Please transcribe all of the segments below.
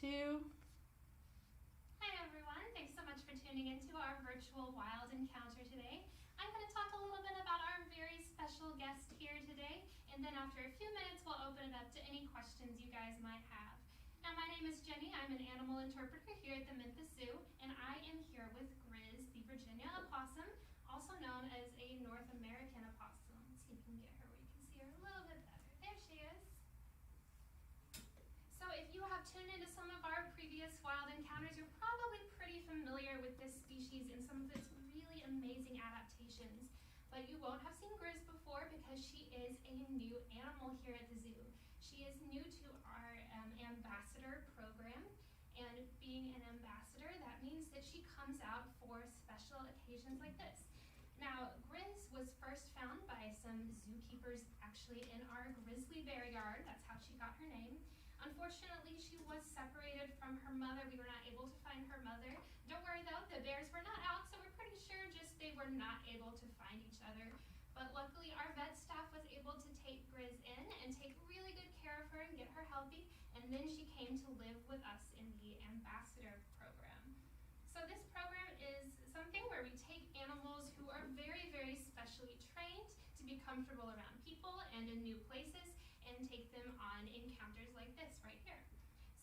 2. Hi everyone, thanks so much for tuning into our virtual wild encounter today. I'm going to talk a little bit about our very special guest here today, and then after a few minutes we'll open it up to any questions you guys might have. Now my name is Jenny, I'm an animal interpreter here at the Memphis Zoo, and I am here with Grizz, the Virginia opossum, also known as a North American opossum. Let's see if we can get her where you can see her a little bit better. There she is. So if you have tuned into some of our previous wild encounters, you're probably pretty familiar with this species and some of its really amazing adaptations. But you won't have seen Grizz before because she is a new animal here at the zoo. She is new to our ambassador program, and being an ambassador, that means that she comes out for special occasions like this. Now, Grizz was first found by some zookeepers actually in our grizzly bear yard. That's how she got her name. Unfortunately, she was separated from her mother. We were not able to find her mother. Don't worry though, the bears were not out, so we're pretty sure just they were not able to find each other. But luckily, our vet staff was able to take Grizz in and take really good care of her and get her healthy, and then she came to live with us in the ambassador program. So this program is something where we take animals who are very, very specially trained to be comfortable around people and in new places, and take them on encounters like this right here.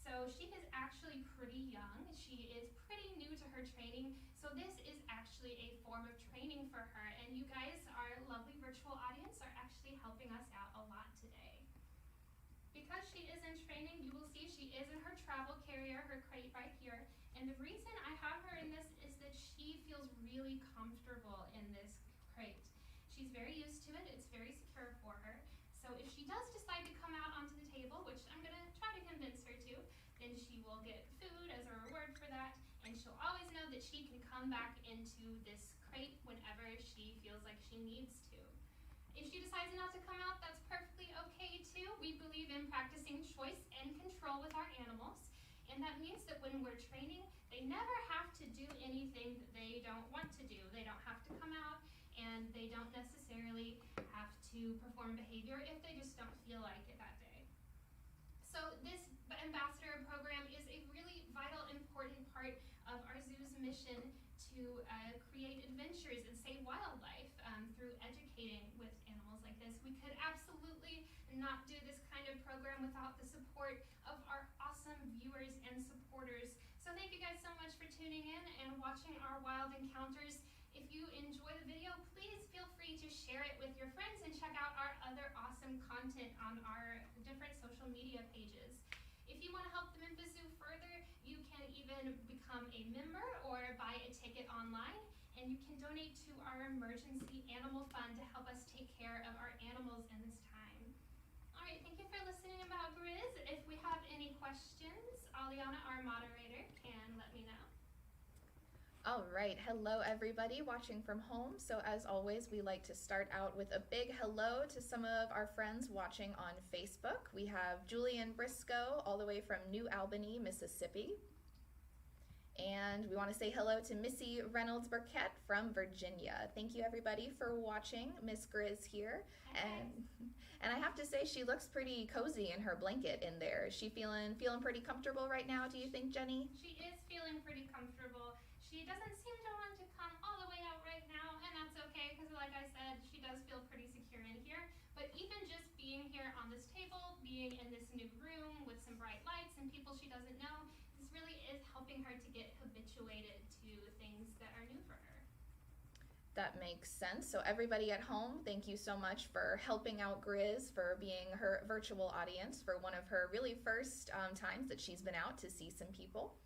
So she is actually pretty young. She is pretty new to her training. So this is actually a form of training for her. And you guys, our lovely virtual audience, are actually helping us out a lot today. Because she is in training, you will see she is in her travel carrier, her crate right here. And the reason I have her in this is that she feels really comfortable in this crate. She's very used to it. It's very secure for her. So if she does decide to come out onto the table, which I'm going to try to convince her to, then she will get food as a reward for that, and she'll always know that she can come back into this crate whenever she feels like she needs to. If she decides not to come out, that's perfectly okay too. We believe in practicing choice and control with our animals, and that means that when we're training, they never have to do anything that they don't want to do. They don't have to come out, and they don't necessarily have to perform behavior if they just don't feel like it that day. So this ambassador program is a really vital, important part of our zoo's mission to create adventures and save wildlife through educating with animals like this. We could absolutely not do this kind of program without the support of our awesome viewers and supporters. So thank you guys so much for tuning in and watching our wild encounters. If you enjoy the video, please feel free to share it with your friends and check out our other awesome content on our different social media pages. If you want to help the Memphis Zoo further, you can even become a member or buy a ticket online, and you can donate to our emergency animal fund to help us take care of our animals in this time. All right, thank you for listening about Grizz. If we have any questions, Aliana, our moderator, can let me know. All right, hello everybody watching from home. So as always, we like to start out with a big hello to some of our friends watching on Facebook. We have Julian Briscoe all the way from New Albany, Mississippi. And we want to say hello to Missy Reynolds Burkett from Virginia. Thank you everybody for watching. Miss Grizz here. And I have to say she looks pretty cozy in her blanket in there. Is she feeling pretty comfortable right now, do you think, Jenny? She is feeling pretty comfortable. She doesn't seem to want to come all the way out right now, and that's okay because like I said, she does feel pretty secure in here. But even just being here on this table, being in this new room with some bright lights and people she doesn't know, this really is helping her to get habituated to things that are new for her. That makes sense. So everybody at home, thank you so much for helping out Grizz, for being her virtual audience for one of her really first times that she's been out to see some people.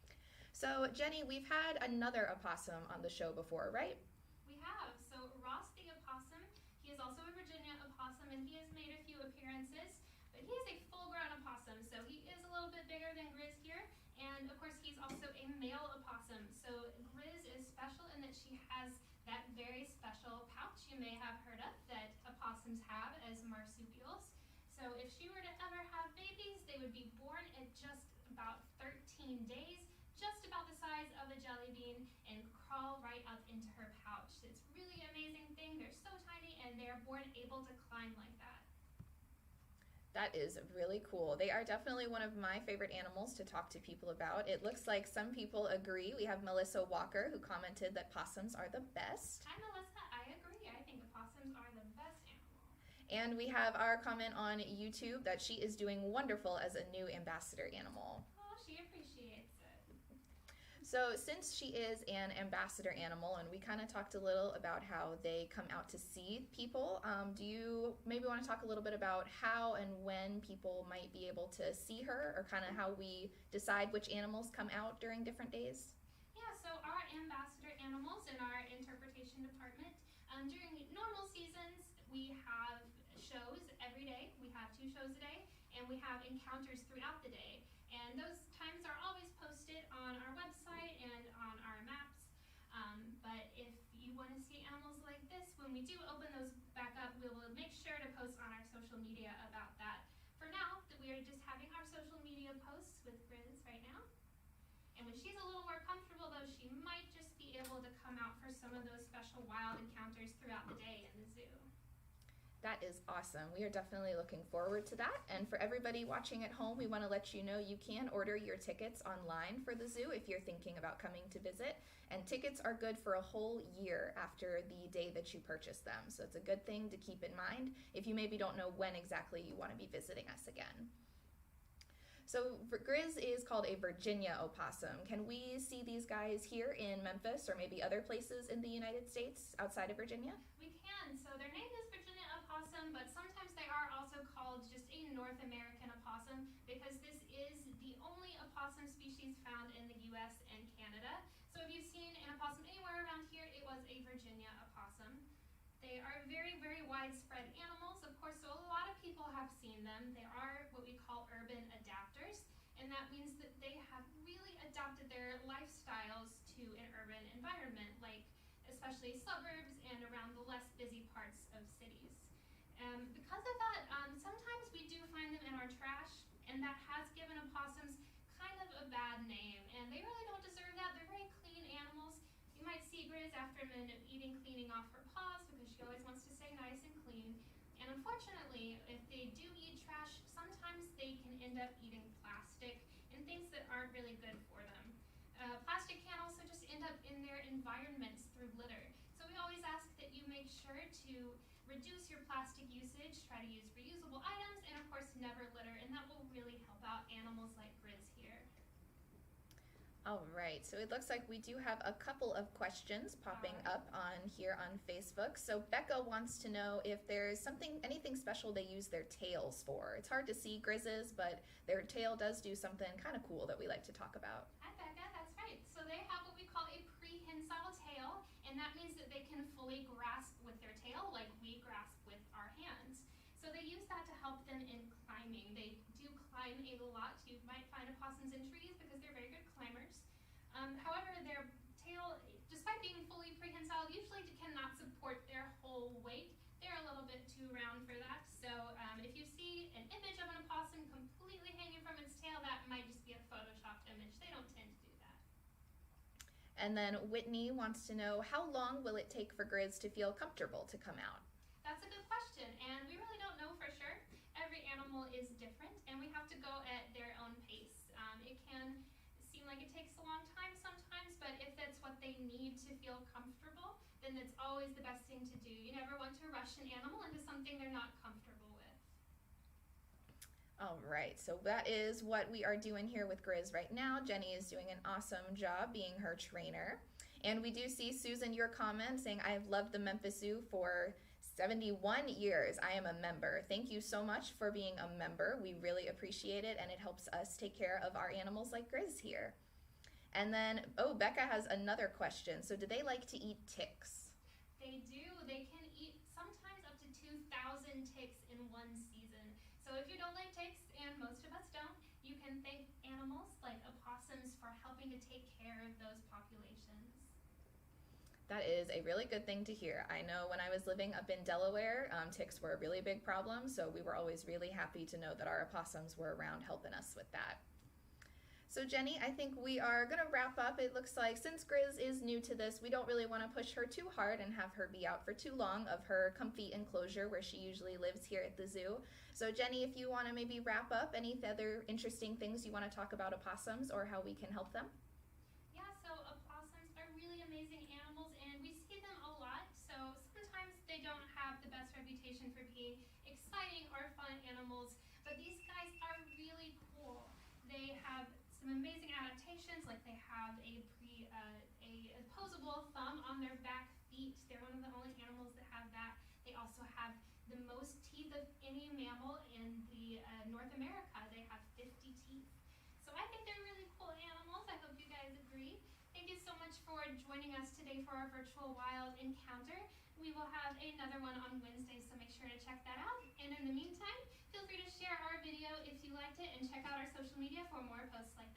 So Jenny, we've had another opossum on the show before, right? We have. So Ross the opossum, he is also a Virginia opossum, and he has made a few appearances, but he is a full-grown opossum, so he is a little bit bigger than Grizz here, and of course he's also a male opossum. So Grizz is special in that she has that very special pouch you may have heard of that opossums have as marsupials. So if she were to ever have babies, they would be born at just about 13 days, just about the size of a jelly bean, and crawl right up into her pouch. It's really amazing thing. They're so tiny and they're born able to climb like that. That is really cool. They are definitely one of my favorite animals to talk to people about. It looks like some people agree. We have Melissa Walker who commented that possums are the best. Hi, Melissa. I agree. I think opossums are the best animal. And we have our comment on YouTube that she is doing wonderful as a new ambassador animal. Oh, she appreciates it. So since she is an ambassador animal, and we kind of talked a little about how they come out to see people, do you maybe want to talk a little bit about how and when people might be able to see her, or kind of how we decide which animals come out during different days? Yeah, so our ambassador animals in our interpretation department, during normal seasons, we have shows every day. We have 2 shows a day, and we have encounters throughout the day. And those times are always posted on our website and on our maps. But if you want to see animals like this, when we do open those back up, we will make sure to post on our social media about that. For now, we are just having our social media posts with Grizz right now. And when she's a little more comfortable, though, she might just be able to come out for some of those special wild encounters throughout the day in the zoo. That is awesome. We are definitely looking forward to that. And for everybody watching at home, we want to let you know you can order your tickets online for the zoo if you're thinking about coming to visit. And tickets are good for a whole year after the day that you purchase them. So it's a good thing to keep in mind if you maybe don't know when exactly you want to be visiting us again. So Grizz is called a Virginia opossum. Can we see these guys here in Memphis or maybe other places in the United States outside of Virginia? We can. So their name is Virginia opossum, but sometimes they are also called just a North American opossum because this is the only opossum species found in the U.S. and Canada. So if you've seen an opossum anywhere around here, it was a Virginia opossum. They are very, very widespread animals, of course, so a lot of people have seen them. They are what we call urban adapters, and that means that they have really adapted their lifestyles to an urban environment, like especially suburbs and around the less busy parts of cities. Because of that, sometimes we do find them in our trash, and that has given opossums kind of a bad name, and they really don't deserve that. They're very clean animals. You might see Grizz after a minute of eating, cleaning off her paws because she always wants to stay nice and clean. And unfortunately, if they do eat trash, sometimes they can end up eating plastic and things that aren't really good for them. Plastic can also just end up in their environments through litter. So we always ask that you make sure to reduce your plastic usage, try to use reusable items, and of course never litter, and that will really help out animals like Grizz here. All right, so it looks like we do have a couple of questions popping up on here on Facebook. So Becca wants to know if there's anything special they use their tails for. It's hard to see Grizz's, but their tail does do something kind of cool that we like to talk about. Hi Becca, that's right. So they have what we call a prehensile tail, and that means that they can fully grasp with their tail like we grasp with our hands. So they use that to help them in climbing. They do climb a lot. You might find opossums in trees because they're very good climbers. However, their tail, despite being fully prehensile, usually cannot support their whole weight. They're a little bit too round for that. So if you see an image of an opossum completely hanging from its tail, that might just be a photoshopped image. They don't tend to do that. And then Whitney wants to know, how long will it take for Grizz to feel comfortable to come out? That's a good question, and we really don't know for sure. Every animal is different, and we have to go at their own pace. It can seem like it takes a long time sometimes, but if that's what they need to feel comfortable, then that's always the best thing to do. You never want to rush an animal into something they're not comfortable with. All right, so that is what we are doing here with Grizz right now. Jenny is doing an awesome job being her trainer. And we do see Susan, your comment saying, I've loved the Memphis Zoo for 71 years. I am a member. Thank you so much for being a member. We really appreciate it, and it helps us take care of our animals like Grizz here. And then, Becca has another question. So do they like to eat ticks? They do. They can eat sometimes up to 2,000 ticks in one season. So if you don't like ticks, and most of us don't, you can thank animals like opossums for helping to take care of those populations. That is a really good thing to hear. I know when I was living up in Delaware, ticks were a really big problem, so we were always really happy to know that our opossums were around helping us with that. So Jenny, I think we are going to wrap up. It looks like since Grizz is new to this, we don't really want to push her too hard and have her be out for too long of her comfy enclosure where she usually lives here at the zoo. So Jenny, if you want to maybe wrap up any other interesting things you want to talk about opossums or how we can help them. Yeah, so opossums are really amazing animals and we see them a lot. So sometimes they don't have the best reputation for being exciting or fun animals, but these guys are really cool. They have some amazing adaptations, like they have a opposable thumb on their back feet. They're one of the only animals that have that. They also have the most teeth of any mammal in the North America. They have 50 teeth. So I think they're really cool animals. I hope you guys agree. Thank you so much for joining us today for our virtual wild encounter. We will have another one on Wednesday, so make sure to check that out. And in the meantime, feel free to share our video if you liked it and check out our social media for more posts like